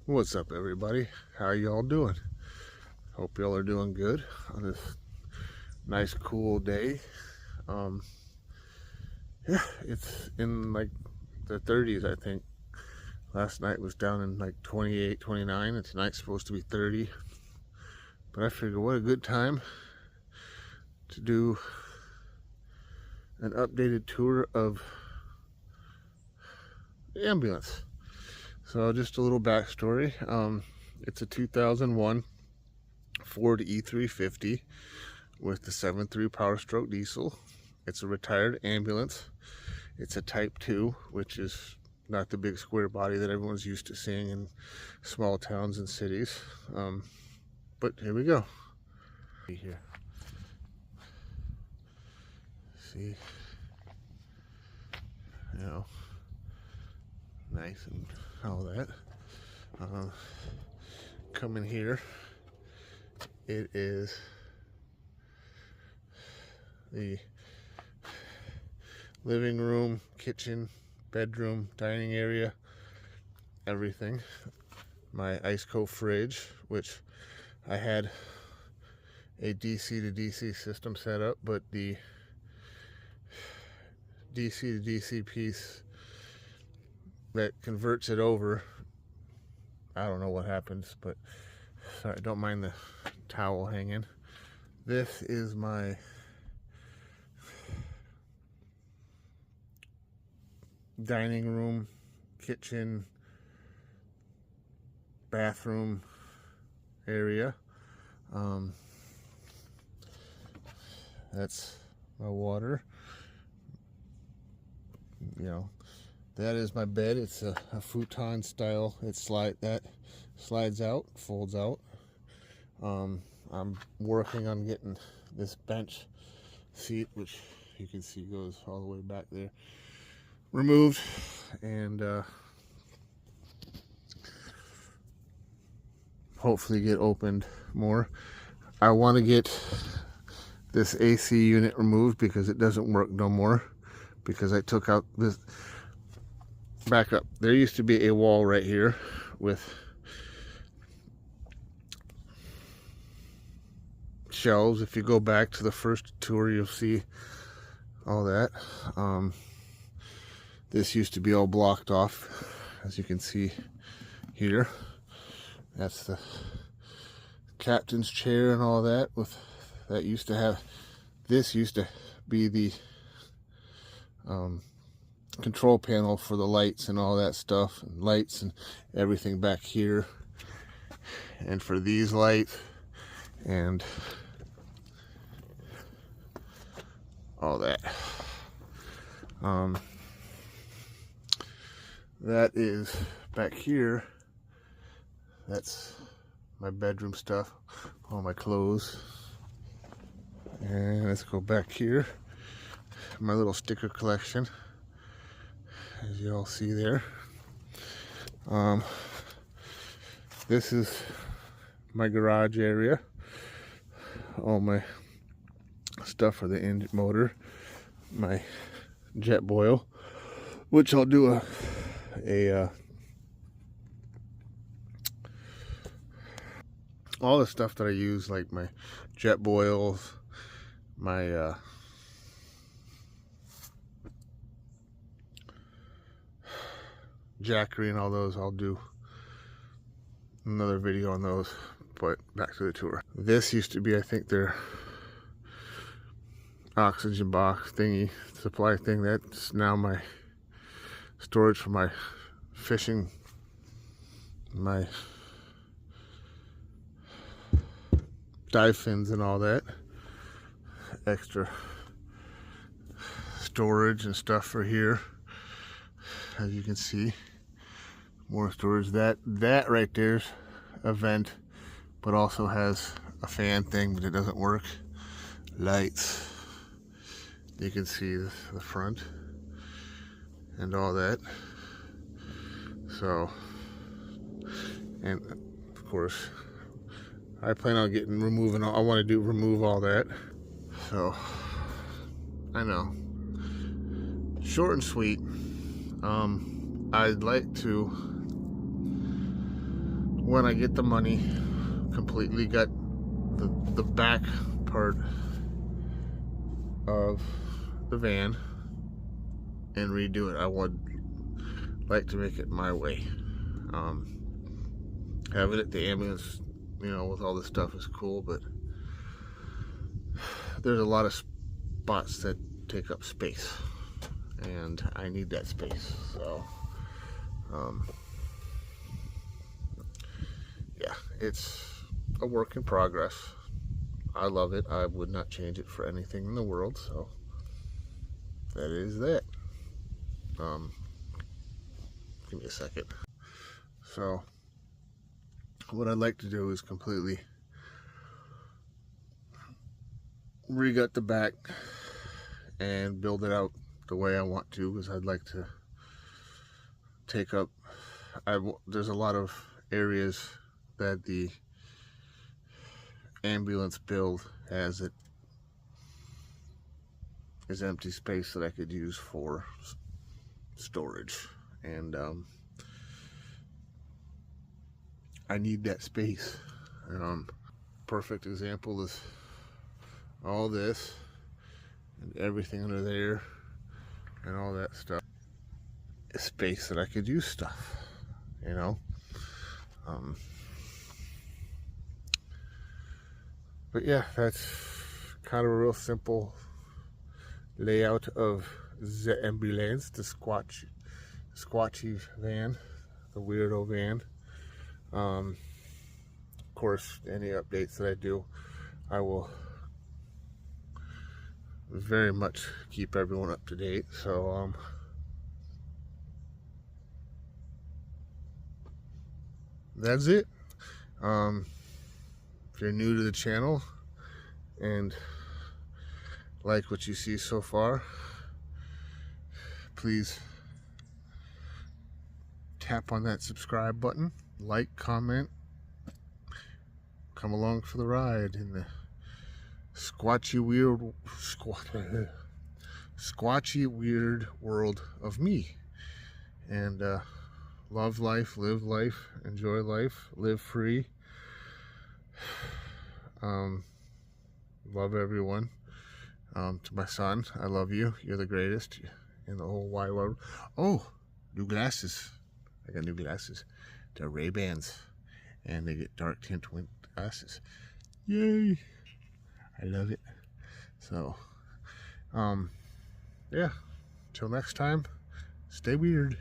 What's up, everybody? How y'all doing? Hope y'all are doing good on this nice, cool day. Um, yeah, it's in like the 30s, I think. Last night was down in like 28, 29, and tonight's supposed to be 30. But I figure what a good time to do an updated tour of the ambulance. So, just a little backstory. It's a 2001 Ford E350 with the 7.3 Power Stroke diesel. It's a retired ambulance. It's a Type 2, which is not the big square body that everyone's used to seeing in small towns and cities. But here we go. Here. See, you know, nice and all that. Come in here. It is the living room, kitchen, bedroom, dining area, everything. My ice cold fridge, which I had a DC to DC system set up, but the DC to DC piece that converts it over, I don't know what happens, but sorry, don't mind the towel hanging. This is my dining room, kitchen, bathroom area. That's my water. You know, that is my bed. It's a futon style. That slides out, folds out. I'm working on getting this bench seat, which you can see goes all the way back there, removed, and hopefully get opened more. I want to get this AC unit removed because it doesn't work no more, because I took out this. Back up, there used to be a wall right here with shelves. If you go back to the first tour, you'll see all that. This used to be all blocked off, as you can see here. That's the captain's chair and all that. This used to be the control panel for the lights and all that stuff, and lights and everything back here, and for these lights and all that. That is back here. That's my bedroom stuff, all my clothes. And let's go back here. My little sticker collection, as you all see there. This is my garage area. All my stuff for the engine motor, my Jetboil, which I'll do all the stuff that I use, like my Jetboils, my Jackery and all those. I'll do another video on those. But back to the tour. This used to be, I think, their oxygen box thingy, supply thing. That's now my storage for my fishing, my dive fins and all that. Extra storage and stuff for here, as you can see. More storage. That right there's a vent, but also has a fan thing, but it doesn't work. Lights. You can see the front and all that. So, and of course, I plan on removing all. I want to remove all that. So, I know, short and sweet. I'd like to when I get the money, completely gut the back part of the van and redo it. I would like to make it my way. Having it at the ambulance, you know, with all this stuff is cool, but there's a lot of spots that take up space, and I need that space. So yeah, it's a work in progress. I love it. I would not change it for anything in the world. So that is that. Give me a second. So what I'd like to do is completely re-gut the back and build it out the way I want to, because I'd like to take up, there's a lot of areas that the ambulance build has it is empty space that I could use for storage, and I need that space. Perfect example is all this and everything under there and all that stuff. A space that I could use stuff, you know. But yeah, that's kind of a real simple layout of the ambulance, the squatchy van, the weirdo van. Of course, any updates that I do, I will very much keep everyone up to date. So that's it. If you're new to the channel and like what you see so far, please tap on that subscribe button, like, comment, come along for the ride in the squatchy weird world of me. And love life, live life, enjoy life, live free. Love everyone. To my son, I love you. You're the greatest in the whole wide world. Oh, new glasses. I got new glasses. They're Ray-Bans, and they get dark tint glasses. Yay! I love it. So, yeah. Till next time, stay weird.